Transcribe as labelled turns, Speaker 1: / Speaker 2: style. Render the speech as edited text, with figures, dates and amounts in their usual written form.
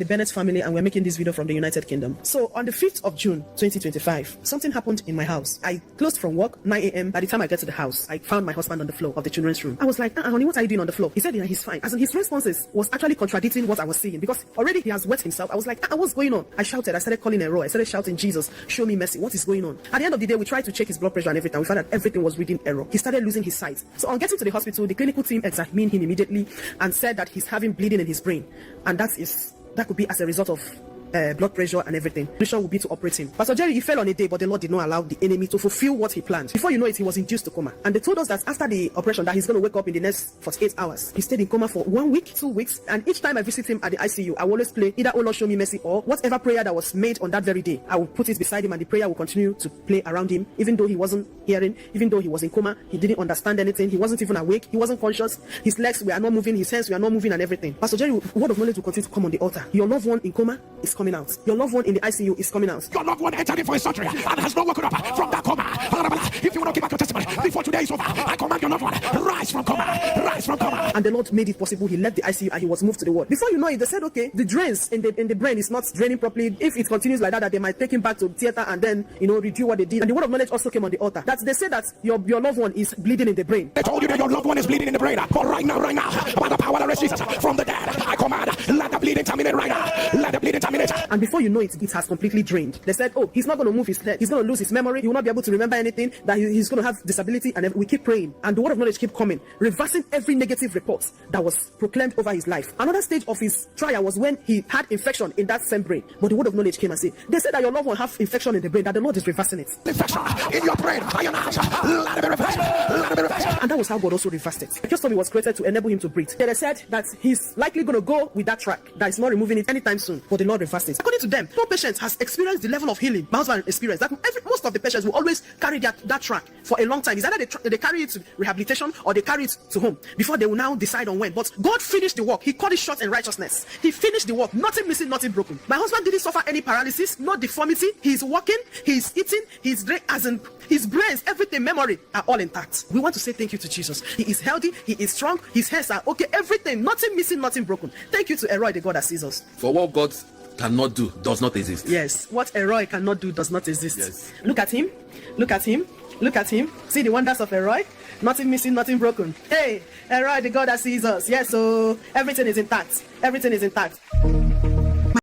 Speaker 1: the Bennett family, and we're making this video from the United Kingdom. So on the 5th of June 2025, something happened in my house. I closed from work 9 a.m. By the time I get to the house, I found my husband on the floor of the children's room. I was like, honey, what are you doing on the floor? He said, yeah, he's fine. As in, his responses was actually contradicting what I was saying, because already he has wet himself. I was like, what's going on? I shouted. I started calling a row. I started shouting, Jesus, show me mercy. What is going on? At the end of the day, we tried to check his blood pressure and everything. We found that everything was reading error. He started losing his sight. So on getting to the hospital, the clinical team examined him immediately and said that he's having bleeding in his brain, and that could be as a result of blood pressure and everything. The solution would be to operate him. Pastor Jerry, he fell on a day, but the Lord did not allow the enemy to fulfill what he planned. Before you know it, he was induced to coma. And they told us that after the operation that he's going to wake up in the next 48 hours. He stayed in coma for 1 week, 2 weeks, and each time I visit him at the ICU, I will always play either "Oh Lord, show me mercy" or whatever prayer that was made on that very day. I will put it beside him, and the prayer will continue to play around him, even though he wasn't hearing, even though he was in coma. He didn't understand anything. He wasn't even awake. He wasn't conscious. His legs were not moving. His hands were not moving, and everything. Pastor Jerry, word of knowledge will continue to come on the altar. Your loved one in coma is coming out. Your loved one in the ICU is coming out.
Speaker 2: Your loved one entered in for a surgery and has not woken up from that coma. If you want to give back your testimony before today is over, I command your loved one, rise from coma, rise from coma.
Speaker 1: And the Lord made it possible. He left the ICU and he was moved to the ward. Before you know it, they said, okay, the drains in the brain is not draining properly. If it continues like that they might take him back to theater and then, review what they did. And the word of knowledge also came on the altar. That they said that your loved one is bleeding in the brain.
Speaker 2: They told you that your loved one is bleeding in the brain. But right now, by the power that raised Jesus from the dead, I command, let the bleeding terminate right now. Let the bleeding terminate.
Speaker 1: And before you know it, it has completely drained. They said, oh, he's not going to move his head. He's going to lose his memory. He will not be able to remember anything. That he's going to have disability. And we keep praying. And the word of knowledge keep coming, reversing every negative report that was proclaimed over his life. Another stage of his trial was when he had infection in that same brain. But the word of knowledge came and said, they said that your loved one have infection in the brain, that the Lord is reversing it.
Speaker 2: Infection in your brain. Let it be reversed. Let it be reversed.
Speaker 1: And that was how God also reversed it. Just was created to enable him to breathe. They said that he's likely going to go with that track, that is not removing it anytime soon. But the Lord reversed it. According to them, no patient has experienced the level of healing my husband experienced. That most of the patients will always carry that track for a long time. It's either they carry it to rehabilitation or they carry it to home before they will now decide on when. But God finished the work. He cut it short in righteousness. He finished the work. Nothing missing, nothing broken. My husband didn't suffer any paralysis, no deformity. He's walking, he's eating, his brains, everything, memory are all intact. We want to say thank you to Jesus. He is healthy, he is strong, his hands are okay, everything, nothing missing, nothing broken. Thank you to Elroy, the God that sees us.
Speaker 3: For what God cannot do does not exist.
Speaker 1: Yes, what Elroy cannot do does not exist.
Speaker 3: Yes.
Speaker 1: Look at him, look at him, look at him. See the wonders of Elroy. Nothing missing, nothing broken. Hey, Elroy, the God that sees us. Yes, so everything is intact. Everything is intact.